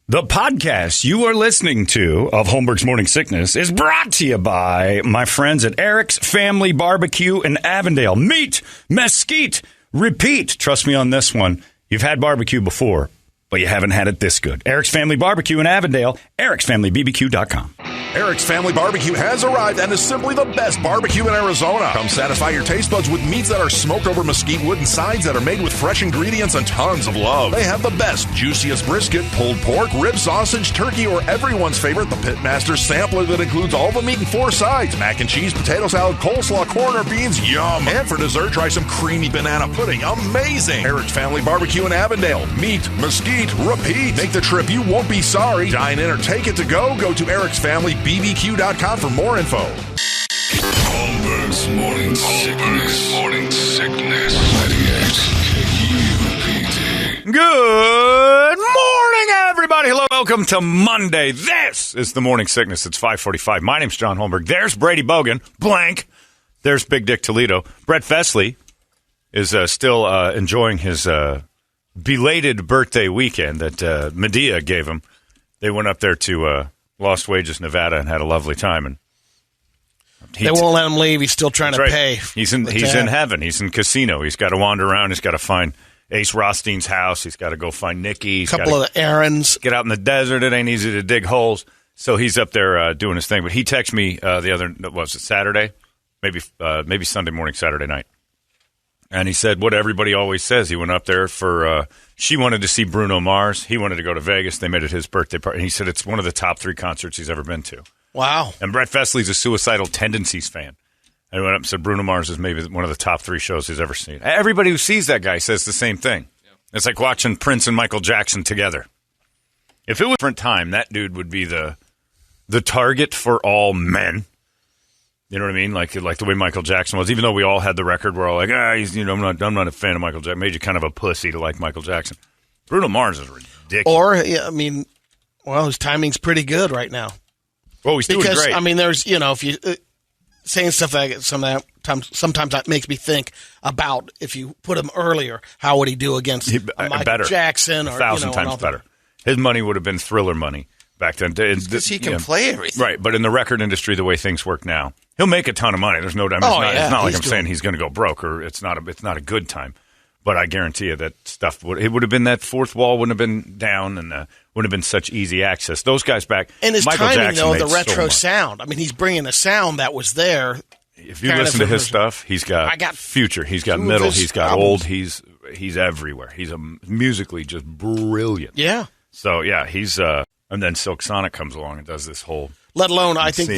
The podcast you are listening to of Holmberg's Morning Sickness is brought to you by my friends at Eric's Family Barbecue in Avondale. Meet, mesquite, repeat. Trust me on this one. You've had barbecue before, but you haven't had it this good. Eric's Family Barbecue in Avondale, ericsfamilybbq.com. Eric's Family Barbecue has arrived and is simply the best barbecue in Arizona. Come satisfy your taste buds with meats that are smoked over mesquite wood and sides that are made with fresh ingredients and tons of love. They have the best, juiciest brisket, pulled pork, rib sausage, turkey, or everyone's favorite, the Pitmaster sampler that includes all the meat and 4 sides. Mac and cheese, potato salad, coleslaw, corn, or beans. Yum! And for dessert, try some creamy banana pudding. Amazing! Eric's Family Barbecue in Avondale. Meat, mesquite, repeat. Make the trip. You won't be sorry. Dine in or take it to go. Go to ericsfamilybbq.com for more info. Holmberg's Morning Sickness. Morning Sickness. 98 KUPD. Good morning, everybody. Hello, welcome to Monday. This is the Morning Sickness. It's 5:45. My name's John Holmberg. There's Brady Bogan. Blank. There's Big Dick Toledo. Brett Fesley is still enjoying his belated birthday weekend that Medea gave him. They went up there to Lost Wages, Nevada, and had a lovely time. And they won't let him leave. He's still trying to pay. He's in heaven. He's in casino. He's got to wander around. He's got to find Ace Rothstein's house. He's got to go find Nikki. A couple of errands. Get out in the desert. It ain't easy to dig holes. So he's up there doing his thing. But he texted me the other, was it Saturday? Maybe Sunday morning, Saturday night. And he said what everybody always says. He went up there for, she wanted to see Bruno Mars. He wanted to go to Vegas. They made it his birthday party. And he said it's one of the top 3 concerts he's ever been to. Wow. And Brett Fesley's a Suicidal Tendencies fan. And he went up and said Bruno Mars is maybe one of the top 3 shows he's ever seen. Everybody who sees that guy says the same thing. Yeah. It's like watching Prince and Michael Jackson together. If it was a different time, that dude would be the target for all men. You know what I mean? Like the way Michael Jackson was. Even though we all had the record, we're all like, I'm not a fan of Michael Jackson. Made you kind of a pussy to like Michael Jackson. Bruno Mars is ridiculous. Or, his timing's pretty good right now. Oh, he's doing great. Because, there's, if you saying stuff like sometimes that makes me think about if you put him earlier, how would he do against Michael Jackson? 1,000 times better. His money would have been Thriller money back then. Because he can play everything. Right, but in the record industry, the way things work now, he'll make a ton of money. There's no doubt. It's not like I'm saying he's going to go broke or it's not a good time. But I guarantee you that stuff would have been that fourth wall wouldn't have been down and wouldn't have been such easy access. Those guys back. And his Michael timing, Jackson though, the retro sound. He's bringing a sound that was there. If you listen to his stuff, he's got future. He's got middle. He's got old. He's everywhere. He's musically just brilliant. Yeah. So, yeah, he's and then Silk Sonic comes along and does this whole. Let alone, I think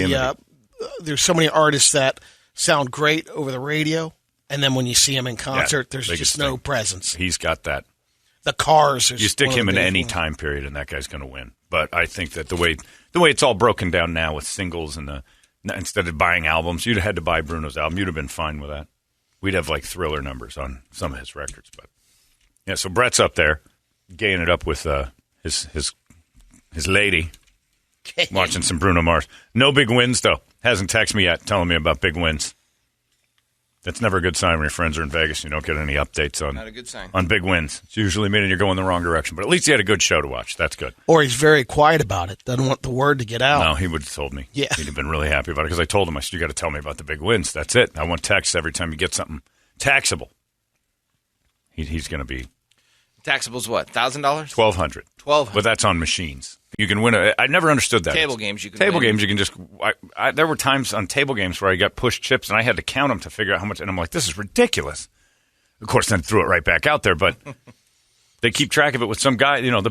there's so many artists that sound great over the radio, and then when you see him in concert, there's just no presence. He's got that. The Cars. You stick him in any time period, and that guy's going to win. But I think that the way it's all broken down now with singles and instead of buying albums, you'd have had to buy Bruno's album. You'd have been fine with that. We'd have like Thriller numbers on some of his records. But yeah, so Brett's up there, gaying it up with his lady. Watching some Bruno Mars. No big wins, though. Hasn't texted me yet telling me about big wins. That's never a good sign when your friends are in Vegas and you don't get any updates on, not a good sign. On big wins. It's usually meaning you're going the wrong direction. But at least he had a good show to watch. That's good. Or he's very quiet about it. Doesn't want the word to get out. No, he would have told me. Yeah. He'd have been really happy about it because I told him, I said, you got to tell me about the big wins. That's it. I want texts every time you get something taxable. He's going to be. Taxable's what? $1,000? $1,200. $1,200. But that's on machines. You can win I never understood that. Table games you can Table win. games you can just there were times on table games where I got pushed chips and I had to count them to figure out how much, and I'm like, this is ridiculous. Of course, then threw it right back out there, but they keep track of it with some guy, the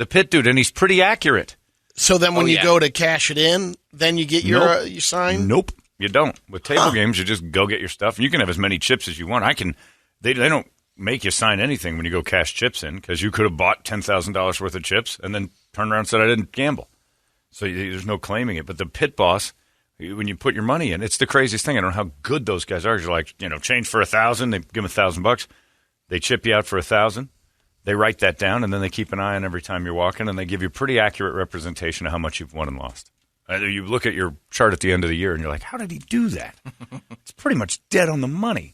pit dude, and he's pretty accurate. So then when you go to cash it in, then you get your sign? Nope, you don't. With table games, you just go get your stuff. You can have as many chips as you want. They don't make you sign anything when you go cash chips in because you could have bought $10,000 worth of chips and then turned around and said I didn't gamble. So there's no claiming it. But the pit boss, when you put your money in, it's the craziest thing. I don't know how good those guys are. You're like, change for $1,000. They give them $1,000. They chip you out for $1,000. They write that down, and then they keep an eye on every time you're walking, and they give you a pretty accurate representation of how much you've won and lost. You look at your chart at the end of the year, and you're like, how did he do that? It's pretty much dead on the money.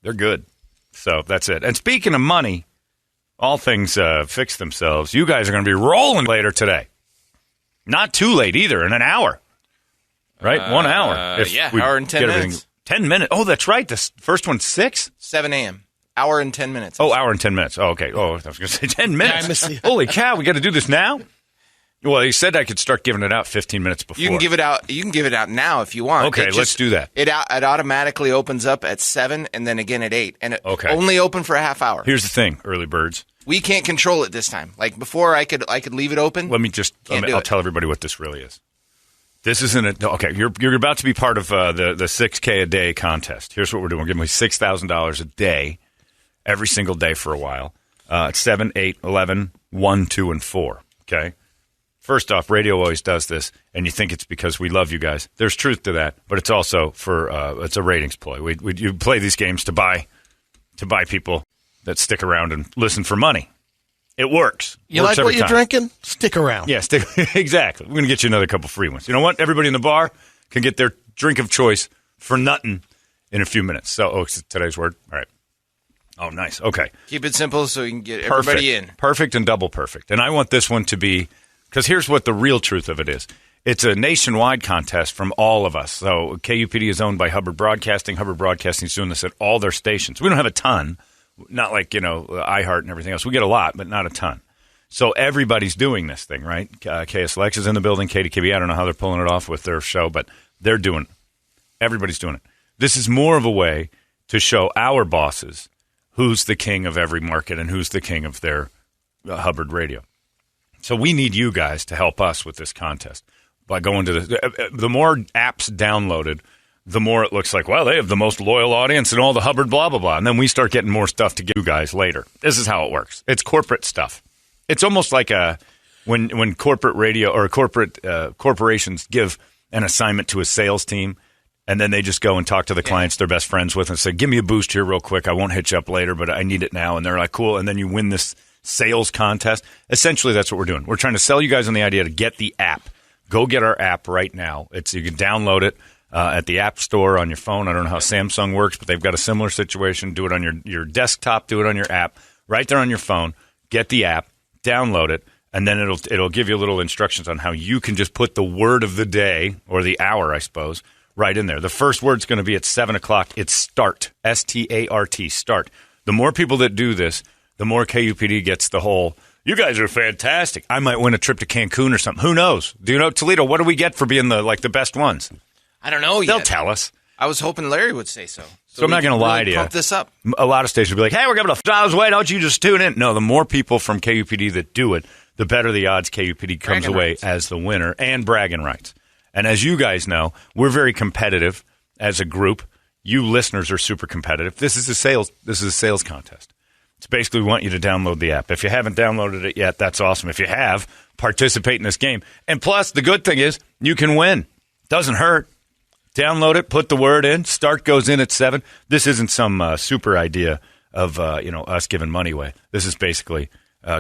They're good. So that's it. And speaking of money, all things fix themselves. You guys are going to be rolling later today. Not too late either, in an hour. Right? 1 hour. Hour and 10 minutes. 10 minutes. Oh, that's right. The first one's 6? 7 a.m. Hour and 10 minutes. Oh, hour and 10 minutes. Oh, okay. Oh, I was going to say 10 minutes. Holy cow, we got to do this now? Well, he said I could start giving it out 15 minutes before. You can give it out. You can give it out now if you want. Okay, let's do that. It automatically opens up at 7 and then again at 8, and it only open for a half hour. Here's the thing, early birds. We can't control it this time. Like before, I could leave it open. Let me just. I'll tell everybody what this really is. This isn't okay. You're about to be part of the $6K a day contest. Here's what we're doing. We're giving you $6,000 a day, every single day for a while. It's 7, 8, 11, 1, 2, and 4. Okay. First off, radio always does this, and you think it's because we love you guys. There's truth to that, but it's also for it's a ratings ploy. You play these games to buy people that stick around and listen for money. It works. You like what you're drinking? Stick around. Yeah, exactly. We're going to get you another couple free ones. You know what? Everybody in the bar can get their drink of choice for nothing in a few minutes. So, it's today's word. All right. Oh, nice. Okay. Keep it simple so you can get everybody in. Perfect and double perfect. And I want this one to be, because here's what the real truth of it is. It's a nationwide contest from all of us. So KUPD is owned by Hubbard Broadcasting. Hubbard Broadcasting is doing this at all their stations. We don't have a ton. Not like, iHeart and everything else. We get a lot, but not a ton. So everybody's doing this thing, right? KSLX is in the building. KDKB, I don't know how they're pulling it off with their show, but they're doing it. Everybody's doing it. This is more of a way to show our bosses who's the king of every market and who's the king of their Hubbard radio. So we need you guys to help us with this contest by going to the more apps downloaded, the more it looks like, well, they have the most loyal audience and all the Hubbard blah, blah, blah. And then we start getting more stuff to give you guys later. This is how it works. It's corporate stuff. It's almost like when corporate radio or corporations give an assignment to a sales team, and then they just go and talk to the clients they're best friends with and say, give me a boost here real quick. I won't hit you up later, but I need it now. And they're like, cool. And then you win this sales contest. Essentially, that's what we're doing. We're trying to sell you guys on the idea to get the app. Go get our app right now. You can download it at the App Store on your phone. I don't know how Samsung works, but they've got a similar situation. Do it on your desktop. Do it on your app. Right there on your phone. Get the app. Download it. And then it'll give you little instructions on how you can just put the word of the day, or the hour, I suppose, right in there. The first word's going to be at 7 o'clock. It's START. S-T-A-R-T. Start. The more people that do this, the more KUPD gets the whole, you guys are fantastic. I might win a trip to Cancun or something. Who knows? Do you know, Toledo, what do we get for being the best ones? I don't know yet. They'll tell us. I was hoping Larry would say so. So I'm not going to lie to you. Pump this up. A lot of stations will be like, hey, we're giving $1 away. Don't you just tune in? No, the more people from KUPD that do it, the better the odds KUPD comes away as the winner, and bragging rights. And as you guys know, we're very competitive as a group. You listeners are super competitive. This is a sales contest. It's basically we want you to download the app. If you haven't downloaded it yet, that's awesome. If you have, participate in this game. And plus, the good thing is you can win. Doesn't hurt. Download it, put the word in. Start goes in at 7. This isn't some super idea of us giving money away. This is basically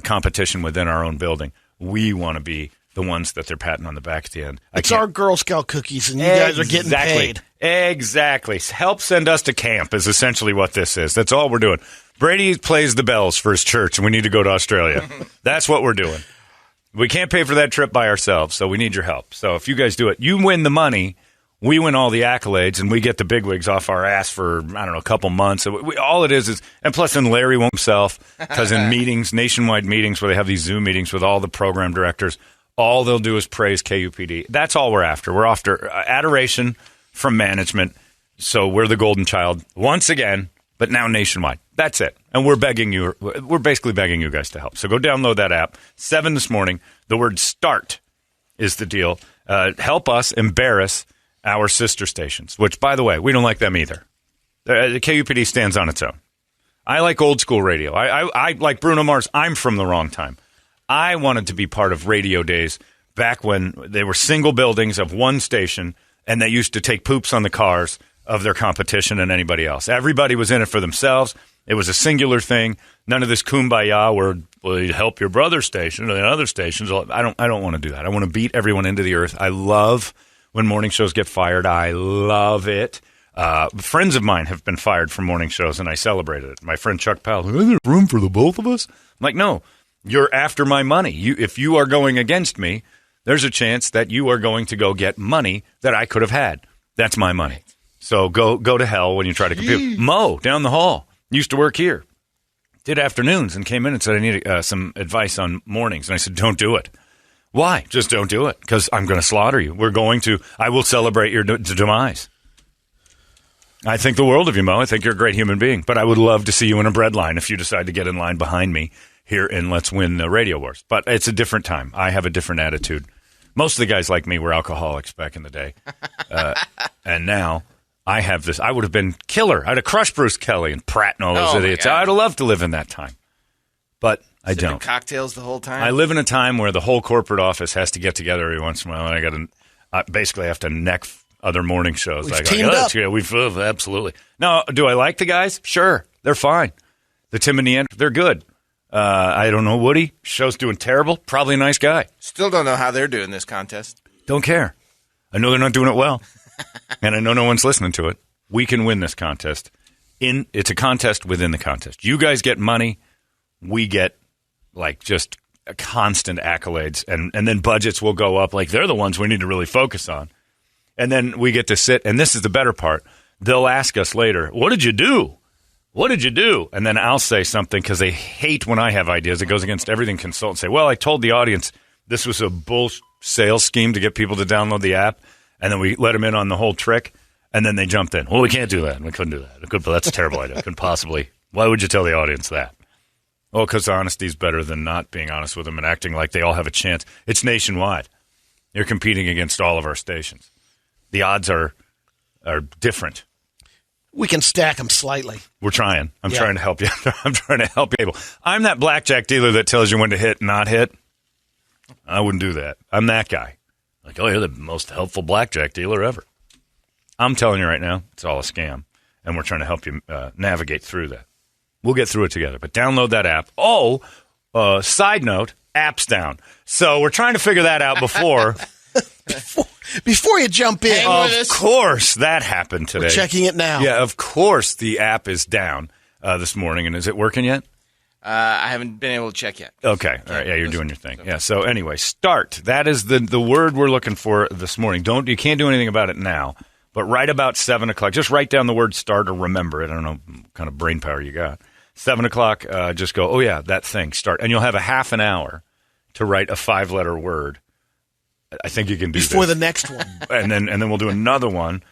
competition within our own building. We want to be the ones that they're patting on the back at the end. It's our Girl Scout cookies, and you guys are getting paid. Exactly. Help send us to camp is essentially what this is. That's all we're doing. Brady plays the bells for his church, and we need to go to Australia. That's what we're doing. We can't pay for that trip by ourselves, so we need your help. So if you guys do it, you win the money. We win all the accolades, and we get the bigwigs off our ass for, I don't know, a couple months. All it is, and plus then Larry won't himself, because in meetings, nationwide meetings where they have these Zoom meetings with all the program directors, all they'll do is praise KUPD. That's all we're after. We're after adoration from management, so we're the golden child once again, but now nationwide. That's it. And we're basically begging you guys to help. So go download that app. 7 this morning. The word START is the deal. Help us embarrass our sister stations, which, by the way, we don't like them either. The KUPD stands on its own. I like old school radio. I like Bruno Mars. I'm from the wrong time. I wanted to be part of radio days back when they were single buildings of one station, and they used to take poops on the cars of their competition and anybody else. Everybody was in it for themselves. It was a singular thing. None of this kumbaya where, well, you help your brother station or the other stations. I don't want to do that. I want to beat everyone into the earth. I love when morning shows get fired. I love it. Friends of mine have been fired from morning shows, and I celebrated it. My friend Chuck Powell, is there room for the both of us? I'm like, no, you're after my money. If you are going against me, there's a chance that you are going to go get money that I could have had. That's my money. So go to hell when you try to compete. Mo, down the hall, used to work here. Did afternoons and came in and said, I need some advice on mornings. And I said, don't do it. Why? Just don't do it, because I'm going to slaughter you. I will celebrate your demise. I think the world of you, Mo. I think you're a great human being. But I would love to see you in a bread line if you decide to get in line behind me here in Let's Win the Radio Wars. But it's a different time. I have a different attitude. Most of the guys like me were alcoholics back in the day. And now I have this. I would have been killer. I'd have crushed Bruce Kelly and Pratt and all those idiots. I'd have loved to live in that time. But I don't. Cocktails the whole time? I live in a time where the whole corporate office has to get together every once in a while, and I basically have to neck other morning shows. We've teamed up. We've absolutely. Now, do I like the guys? Sure. They're fine. The Tim and Neander, they're good. I don't know Woody. Show's doing terrible. Probably a nice guy. Still don't know how they're doing this contest. Don't care. I know they're not doing it well. And I know no one's listening to it. We can win this contest. It's a contest within the contest. You guys get money. We get just constant accolades. And then budgets will go up. Like, they're the ones we need to really focus on. And then we get to sit. And this is the better part. They'll ask us later, what did you do? What did you do? And then I'll say something, because they hate when I have ideas. It goes against everything consultants say. Well, I told the audience this was a bull sales scheme to get people to download the app. And then we let them in on the whole trick. And then they jumped in. Well, we can't do that. We couldn't do that. That's a terrible idea. Couldn't possibly. Why would you tell the audience that? Oh, because honesty is better than not being honest with them and acting like they all have a chance. It's nationwide. You're competing against all of our stations. The odds are different. We can stack them slightly. We're trying. I'm trying to help you. I'm trying to help people. I'm that blackjack dealer that tells you when to hit and not hit. I wouldn't do that. I'm that guy. Like, oh, you're the most helpful blackjack dealer ever. I'm telling you right now, it's all a scam, and we're trying to help you navigate through that. We'll get through it together, but download that app. Oh, side note, app's down. So we're trying to figure that out before. Before you jump in. Of course, that happened today. We're checking it now. Yeah, of course the app is down this morning. And is it working yet? I haven't been able to check yet. Okay. All right. Yeah, you're doing your thing. Yeah. So anyway, start. That is the word we're looking for this morning. You can't do anything about it now, but right about 7 o'clock, just write down the word start or remember it. I don't know what kind of brain power you got. 7 o'clock, just go, oh, yeah, that thing, start. And you'll have a half an hour to write a 5-letter word. I think you can do before this. The next one. and then we'll do another one.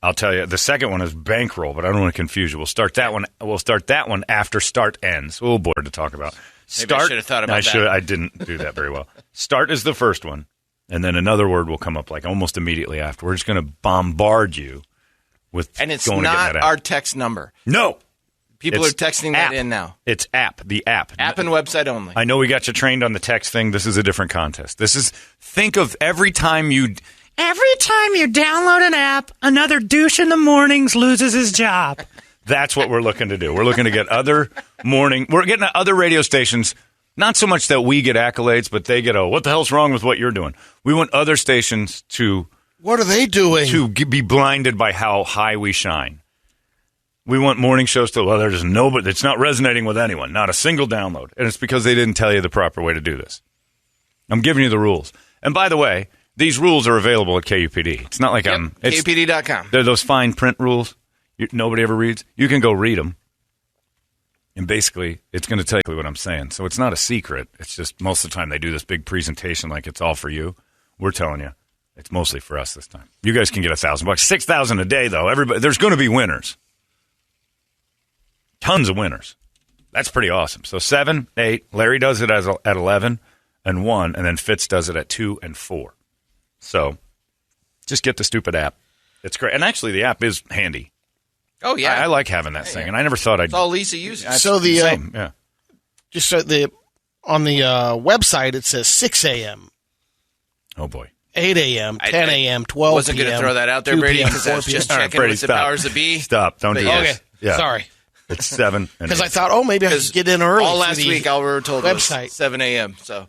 I'll tell you, the second one is bankroll, but I don't want to confuse you. We'll start that one. We'll start that one after start ends. Oh, boy, to talk about. Maybe I should have thought about that. I didn't do that very well. Start is the first one, and then another word will come up like almost immediately after. We're just going to bombard you with. And it's going not to get that our app. text number. No. People are texting app. that in now. It's app. The app. App and website only. I know we got you trained on the text thing. This is a different contest. Think of every time you download an app, another douche in the mornings loses his job. That's what we're looking to do. We're looking to get we're getting other radio stations, not so much that we get accolades, but they get, what the hell's wrong with what you're doing? We want other stations to. What are they doing? To be blinded by how high we shine. We want morning shows to, there's nobody, it's not resonating with anyone, not a single download. And it's because they didn't tell you the proper way to do this. I'm giving you the rules. And by the way, these rules are available at KUPD. It's not like KUPD.com. They're those fine print rules nobody ever reads. You can go read them. And basically, it's going to tell you what I'm saying. So it's not a secret. It's just most of the time they do this big presentation like it's all for you. We're telling you, it's mostly for us this time. You guys can get $1,000. $6,000 a day, though. There's going to be winners. Tons of winners. That's pretty awesome. So 7, 8. Larry does it at 11 and 1, and then Fitz does it at 2 and 4. So just get the stupid app. It's great. And actually, the app is handy. Oh, yeah. I like having that thing, and I never thought I'd. It's all Lisa uses. So the same, yeah. Just so on the website, it says 6 a.m. Oh, boy. 8 a.m., 10 a.m., 12 p.m. I wasn't going to throw that out there, Brady, because I was just checking Brady, with the powers that be. Stop. Don't do Okay. this. Yeah. Sorry. It's 7 and Because 8. I thought, maybe I could get in early. All last week, all we were told website. was 7 a.m. So,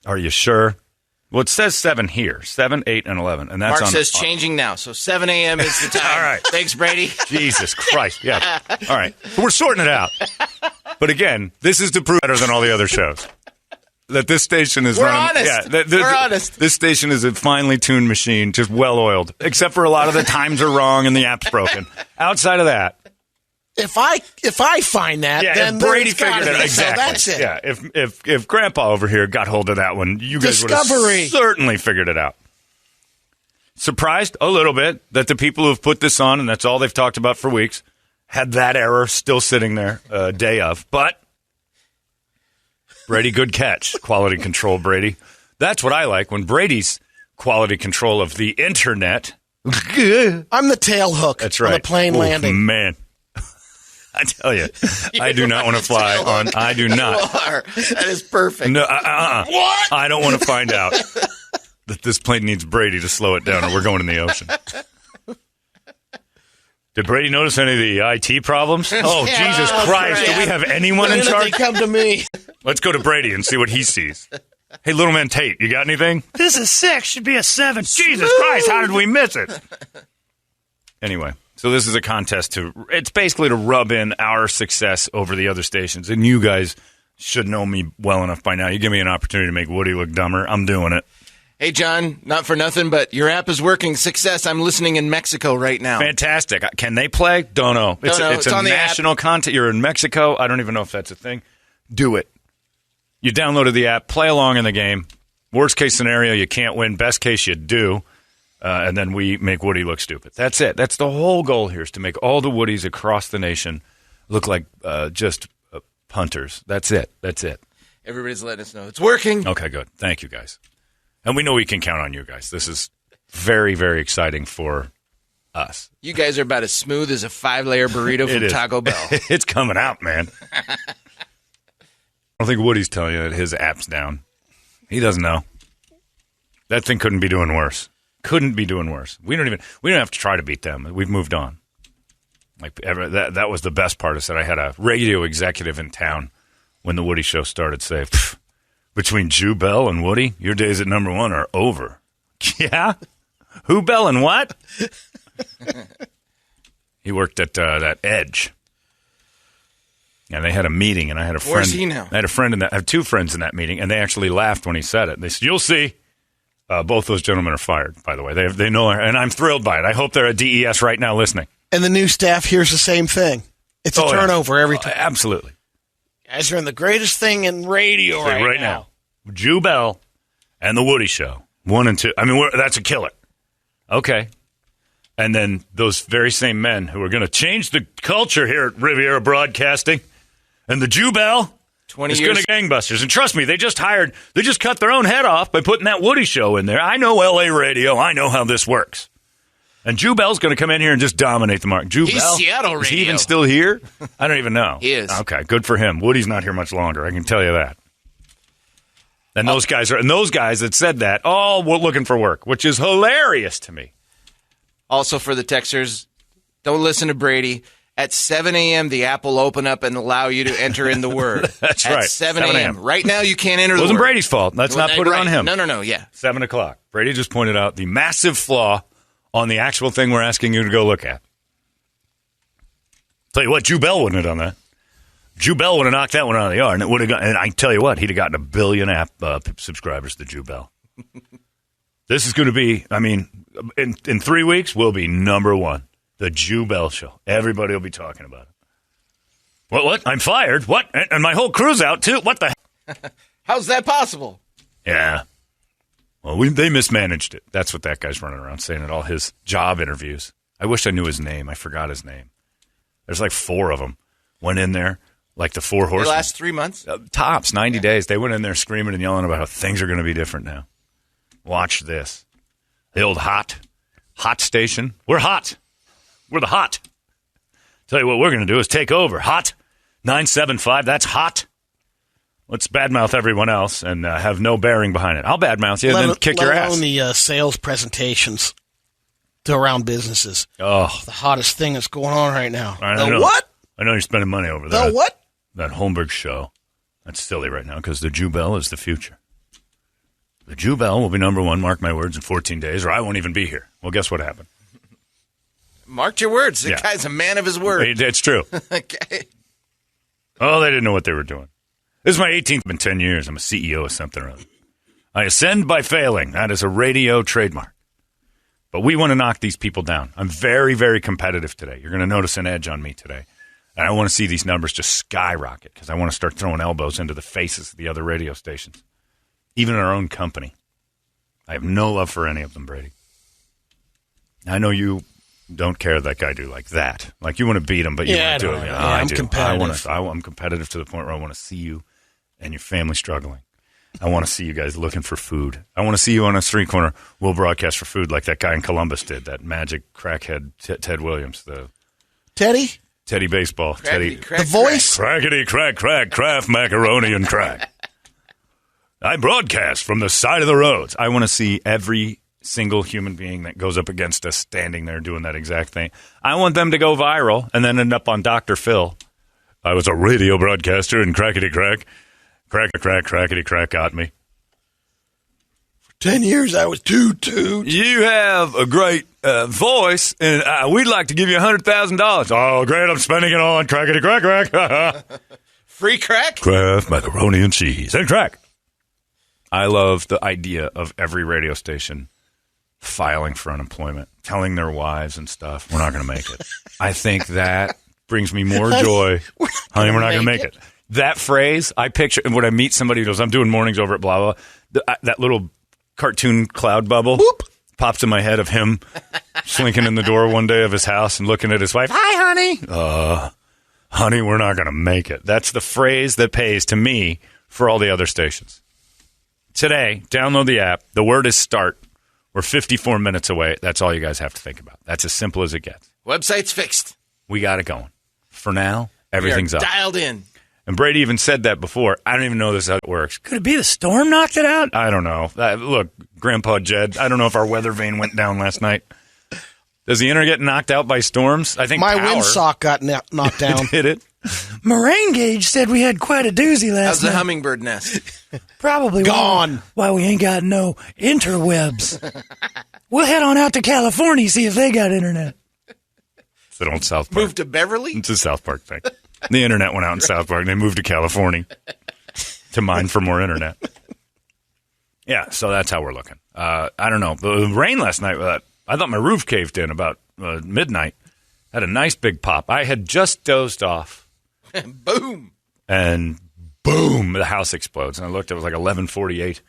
Are you sure? Well, it says 7 here. 7, 8, and 11. And that's Mark says changing now. So 7 a.m. is the time. All right. Thanks, Brady. Jesus Christ. Yeah. All right. So we're sorting it out. But again, this is to prove better than all the other shows. That this station is honest. Yeah, We're honest. This station is a finely tuned machine, just well-oiled. Except for a lot of the times are wrong and the app's broken. Outside of that. If I find that, then if Brady figured it out. Exactly. So that's it. Yeah, if Grandpa over here got hold of that one, you guys would have certainly figured it out. Surprised a little bit that the people who have put this on, and that's all they've talked about for weeks, had that error still sitting there day of. But Brady, good catch. Quality control, Brady. That's what I like when Brady's quality control of the internet. I'm the tail hook. That's right. On the plane landing. Man. I tell you, I do not want to fly on. I do not. You are. That is perfect. No, What? I don't want to find out that this plane needs Brady to slow it down, or we're going in the ocean. Did Brady notice any of the IT problems? Oh, yeah, Jesus Christ! Do we have anyone in charge? They come to me. Let's go to Brady and see what he sees. Hey, little man Tate, you got anything? This is 6. Should be a 7. Jesus Christ! How did we miss it? Anyway. So this is a contest it's basically to rub in our success over the other stations. And you guys should know me well enough by now. You give me an opportunity to make Woody look dumber, I'm doing it. Hey, John, not for nothing, but your app is working. Success. I'm listening in Mexico right now. Fantastic. Can they play? Don't know. It's a national content. You're in Mexico. I don't even know if that's a thing. Do it. You downloaded the app. Play along in the game. Worst case scenario, you can't win. Best case, you do. And then we make Woody look stupid. That's it. That's the whole goal here, is to make all the Woodies across the nation look like just punters. That's it. That's it. Everybody's letting us know it's working. Okay, good. Thank you, guys. And we know we can count on you guys. This is very, very exciting for us. You guys are about as smooth as a 5-layer burrito from Taco Bell. It's coming out, man. I don't think Woody's telling you that his app's down. He doesn't know. That thing couldn't be doing worse. Couldn't be doing worse. We don't have to try to beat them. We've moved on. That was the best part. Is that I had a radio executive in town when the Woody Show started say, between Jew Bell and Woody, your days at number 1 are over. Yeah? Who Bell and what? He worked at that Edge. And they had a meeting, and I had a friend. Where's he now? I had a friend in that. I have 2 friends in that meeting, and they actually laughed when he said it. They said, "You'll see." Both those gentlemen are fired, by the way. They know, and I'm thrilled by it. I hope they're at DES right now listening. And the new staff hears the same thing. It's a turnover every time. Absolutely. You guys are in the greatest thing in radio right now. Jew Bell and the Woody Show, 1 and 2. I mean, that's a killer. Okay. And then those very same men who are going to change the culture here at Riviera Broadcasting, and the Jew Bell. 20 it's years. It's going to gangbusters. And trust me, they just cut their own head off by putting that Woody Show in there. I know LA radio. I know how this works. And Jew Bell's going to come in here and just dominate the market. Jew He's Bell? Seattle radio. Is he even still here? I don't even know. He is. Okay, good for him. Woody's not here much longer. I can tell you that. And those guys that said that, we're looking for work, which is hilarious to me. Also for the texters, don't listen to Brady. At 7 a.m., the app will open up and allow you to enter in the word. That's right. At 7 a.m. Right now, you can't enter the word. It wasn't Brady's fault. Let's not put it on him. No, yeah. 7 o'clock. Brady just pointed out the massive flaw on the actual thing we're asking you to go look at. Tell you what, Jew Bell wouldn't have done that. Jew Bell would have knocked that one out of the yard, and it would have and I tell you what, he'd have gotten 1 billion app subscribers to Jew Bell. This is going to be, in 3 weeks, we'll be number 1. The Jew Bell Show. Everybody will be talking about it. What? I'm fired? What? And my whole crew's out, too? What the hell? How's that possible? Yeah. Well, they mismanaged it. That's what that guy's running around saying at all his job interviews. I wish I knew his name. I forgot his name. There's like 4 of them. Went in there, like the 4 horsemen. The last 3 months? Tops, 90 days. They went in there screaming and yelling about how things are going to be different now. Watch this. The old hot station. We're hot. We're the hot. Tell you what we're going to do is take over. Hot 975. That's hot. Let's badmouth everyone else and have no bearing behind it. I'll badmouth you and then kick your ass. Let alone the sales presentations to around businesses. Oh, the hottest thing that's going on right now. What? I know you're spending money over that. The what? That Holmberg's show. That's silly right now because the Jew Bell is the future. The Jew Bell will be number one, mark my words, in 14 days, or I won't even be here. Well, guess what happened? Marked your words. The guy's a man of his word. It's true. Okay. Oh, they didn't know what they were doing. This is my 18th in 10 years. I'm a CEO of something or other. I ascend by failing. That is a radio trademark. But we want to knock these people down. I'm very, very competitive today. You're going to notice an edge on me today. And I want to see these numbers just skyrocket because I want to start throwing elbows into the faces of the other radio stations. Even our own company. I have no love for any of them, Brady. I know you don't care like I do, like that. Like you want to beat them, but you want to do it. I do. Competitive. I'm competitive to the point where I want to see you and your family struggling. I want to see you guys looking for food. I want to see you on a street corner. We'll broadcast for food like that guy in Columbus did, that magic crackhead Ted Williams. Teddy Baseball. Crackety, Teddy. crack, the voice. Crackety, crack, crack, Kraft macaroni and crack. I broadcast from the side of the roads. I want to see every single human being that goes up against us standing there doing that exact thing. I want them to go viral and then end up on Dr. Phil. I was a radio broadcaster and crackety crack. Crackety crack got me. For 10 years, I was toot. You have a great voice, and we'd like to give you $100,000. Oh, great. I'm spending it all on crackety crack. Free crack? Kraft macaroni and cheese and crack. I love the idea of every radio station filing for unemployment, telling their wives and stuff, we're not going to make it. I think that brings me more joy. Honey, we're not going to make it. That phrase, I picture when I meet somebody who goes, I'm doing mornings over at blah, blah, that little cartoon cloud bubble pops in my head of him slinking in the door one day of his house and looking at his wife. Hi, honey. Honey, we're not going to make it. That's the phrase that pays to me for all the other stations. Today, download the app. The word is start. We're 54 minutes away. That's all you guys have to think about. That's as simple as it gets. Website's fixed. We got it going. For now, everything's up. Dialed in. And Brady even said that before. I don't even know this how it works. Could it be the storm knocked it out? I don't know. Look, Grandpa Jed, I don't know if our weather vane went down last night. Does the internet get knocked out by storms? I think my windsock got knocked down. Did it? Moraine Gauge said we had quite a doozy last How's the night. hummingbird nest? Probably gone. Why we ain't got no interwebs. We'll head on out to California, see if they got internet. It's an old South Park. Move to Beverly? It's a South Park thing. The internet went out in South Park, and they moved to California to mine for more internet. Yeah, so that's how we're looking. I don't know. The rain last night, I thought my roof caved in about midnight. Had a nice big pop. I had just dozed off. Boom. And boom, the house explodes. And I looked, it was like 11:48.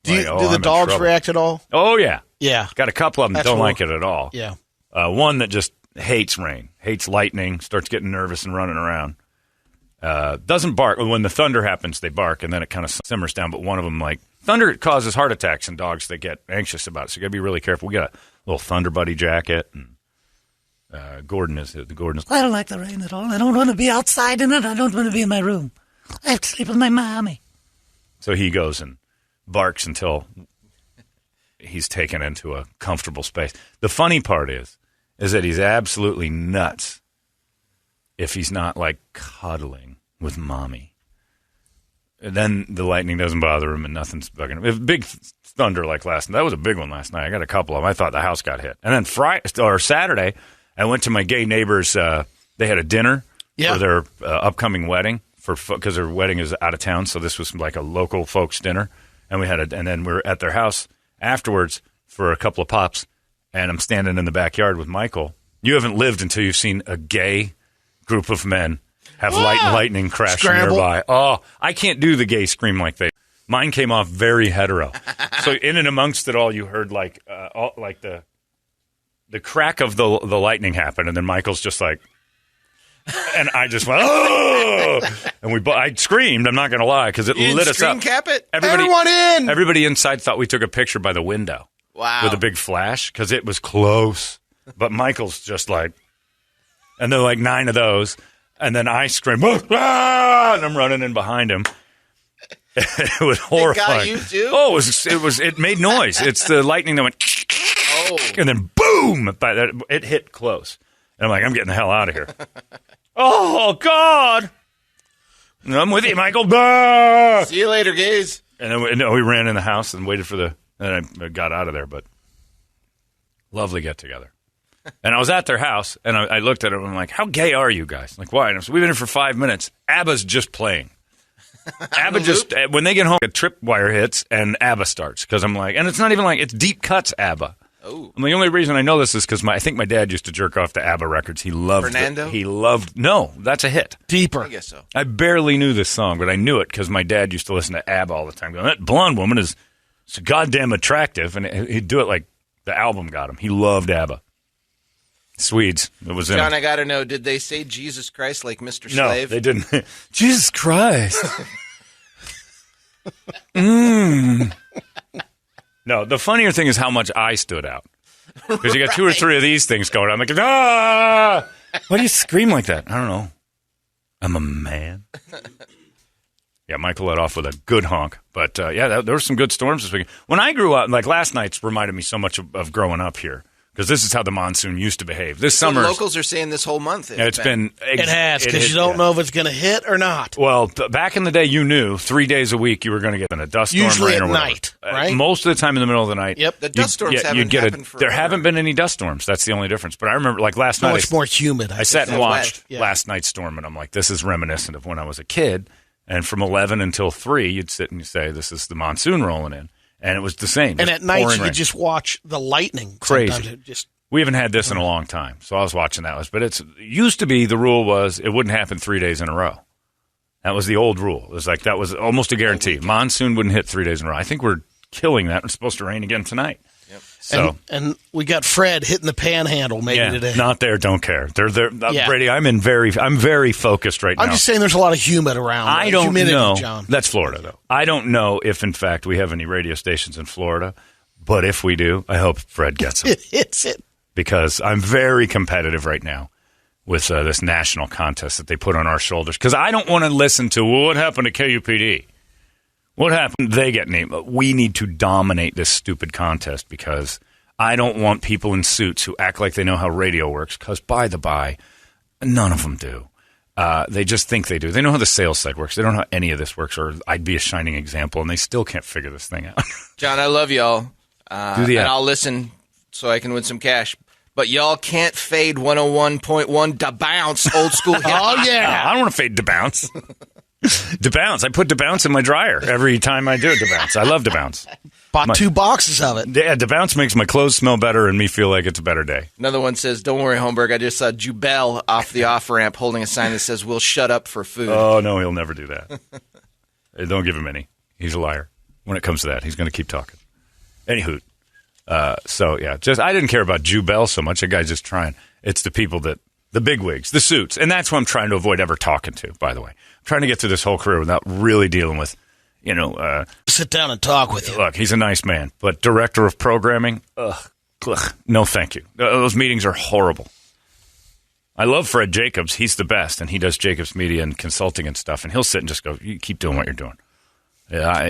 Do the dogs react at all? Oh, yeah. Yeah. Got a couple of them that don't like it at all. Yeah. One that just hates rain, hates lightning, starts getting nervous and running around. Doesn't bark. When the thunder happens, they bark, and then it kind of simmers down. But one of them, like, thunder causes heart attacks in dogs. They get anxious about it, so you got to be really careful. We got a little Thunder Buddy jacket, and Gordon is. I don't like the rain at all. I don't want to be outside in it. I don't want to be in my room. I have to sleep with my mommy. So he goes and barks until he's taken into a comfortable space. The funny part is that he's absolutely nuts if he's not, like, cuddling with mommy. And then the lightning doesn't bother him and nothing's bugging him. If big thunder like last night. That was a big one last night. I got a couple of them. I thought the house got hit. And then Saturday, I went to my gay neighbors. They had a dinner for their upcoming wedding because their wedding is out of town. So this was like a local folks dinner. And and then we were at their house afterwards for a couple of pops. And I'm standing in the backyard with Michael. You haven't lived until you've seen a gay group of men have lightning crash nearby. Oh, I can't do the gay scream like they. Mine came off very hetero. So in and amongst it all, you heard like the crack of the lightning happen, and then Michael's just like, and I just went, oh, and I screamed. I'm not going to lie because it lit us up. Cap it. Everyone in. Everybody inside thought we took a picture by the window. Wow. With a big flash because it was close. But Michael's just like, and there were like 9 of those. And then I screamed, ah! And I'm running in behind him. It was horrifying. It got you too? Oh, it made noise. It's the lightning that went, and then boom! It hit close. And I'm like, I'm getting the hell out of here. Oh, God! I'm with you, Michael. Bah! See you later, gays. And then we ran in the house and waited and I got out of there, but lovely get together. And I was at their house, and I looked at them, and I'm like, how gay are you guys? Like, why? And I said, we've been here for 5 minutes. ABBA's just playing. ABBA just, when they get home, a tripwire hits, and ABBA starts. Because I'm like, and it's not even like, it's deep cuts ABBA. Oh. And the only reason I know this is because I think my dad used to jerk off to ABBA records. He loved Fernando? No, that's a hit. Deeper. I guess so. I barely knew this song, but I knew it because my dad used to listen to ABBA all the time. Going, that blonde woman is so goddamn attractive. And he'd do it like the album got him. He loved ABBA. Swedes. It was in John, I got to know, did they say Jesus Christ like Mr. Slave? No, they didn't. Jesus Christ. No, the funnier thing is how much I stood out. Because you got 2 or 3 of these things going on. I'm like, ah! Why do you scream like that? I don't know. I'm a man. Yeah, Michael let off with a good honk. But, there were some good storms this weekend. When I grew up, like last night's reminded me so much of growing up here. Because this is how the monsoon used to behave. This summer, locals are saying this whole month. It has, because you don't know if it's going to hit or not. Well, back in the day, you knew 3 days a week you were going to get in a dust storm, usually rain, or at whatever. night, right? Most of the time in the middle of the night. Yep. The dust storms haven't happened forever. There haven't been any dust storms. That's the only difference. But I remember, like last night, it's more humid. I sat and watched last night's storm, and I'm like, this is reminiscent of when I was a kid. And from 11 until 3, you'd sit and you say, this is the monsoon rolling in. And it was the same. And at night, you could just watch the lightning. Crazy. We haven't had this in a long time, so I was watching that. But it used to be the rule was it wouldn't happen 3 days in a row. That was the old rule. It was like that was almost a guarantee. Monsoon wouldn't hit 3 days in a row. I think we're killing that. It's supposed to rain again tonight. Yep. So and we got Fred hitting the panhandle maybe today. Not there. Don't care. They're Brady. I'm very focused right now. I'm just saying there's a lot of humid around. I don't humidity, know. John. That's Florida though. I don't know if in fact we have any radio stations in Florida, but if we do, I hope Fred gets them. It hits it. Because I'm very competitive right now with this national contest that they put on our shoulders. Because I don't want to listen to, well, what happened to KUPD? What happened? They get named. We need to dominate this stupid contest because I don't want people in suits who act like they know how radio works. Because, by the by, none of them do. They just think they do. They know how the sales side works. They don't know how any of this works, or I'd be a shining example, and they still can't figure this thing out. John, I love y'all. And I'll listen so I can win some cash. But y'all can't fade 101.1 Da Bounce, old school hip hop. Oh, yeah. I don't want to fade Da Bounce. Da Bounce. I put Da Bounce in my dryer every time I do Da Bounce. I love Da Bounce. Bought 2 boxes of it. Yeah, Da Bounce makes my clothes smell better and me feel like it's a better day. Another one says, don't worry, Holmberg. I just saw Jubel off the off-ramp holding a sign that says, we'll shut up for food. Oh, no, he'll never do that. Don't give him any. He's a liar. When it comes to that, he's going to keep talking. Anywho. I didn't care about Jubel so much. That guy's just trying. It's the people the bigwigs, the suits. And that's what I'm trying to avoid ever talking to, by the way. I'm trying to get through this whole career without really dealing with, sit down and talk with you. Look, he's a nice man, but director of programming, no thank you. Those meetings are horrible. I love Fred Jacobs. He's the best, and he does Jacobs Media and consulting and stuff, and he'll sit and just go, you keep doing what you're doing.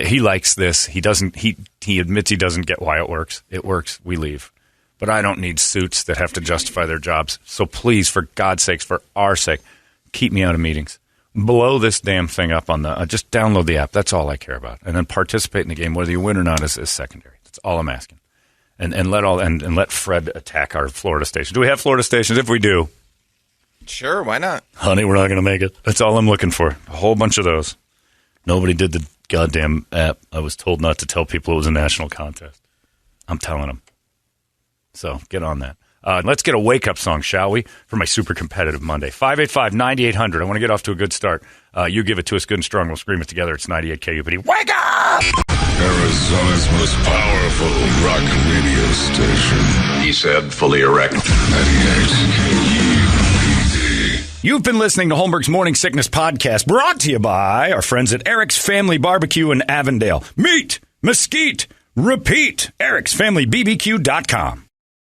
He likes this. He doesn't. He admits he doesn't get why it works. It works. We leave. But I don't need suits that have to justify their jobs. So please, for God's sakes, for our sake, keep me out of meetings. Blow this damn thing up on the. Just download the app. That's all I care about. And then participate in the game, whether you win or not, is secondary. That's all I'm asking. And let Fred attack our Florida station. Do we have Florida stations? If we do, sure, why not? Honey, we're not going to make it. That's all I'm looking for. A whole bunch of those. Nobody did the goddamn app. I was told not to tell people it was a national contest. I'm telling them. So get on that. Let's get a wake-up song, shall we, for my super competitive Monday. 585-9800. I want to get off to a good start. You give it to us good and strong. We'll scream it together. It's 98 KUPD. Wake up! Arizona's most powerful rock radio station. He said, fully erect. 98 KUPD. You've been listening to Holmberg's Morning Sickness Podcast, brought to you by our friends at Eric's Family Barbecue in Avondale. Meet, mesquite, repeat. Eric'sFamilyBBQ.com.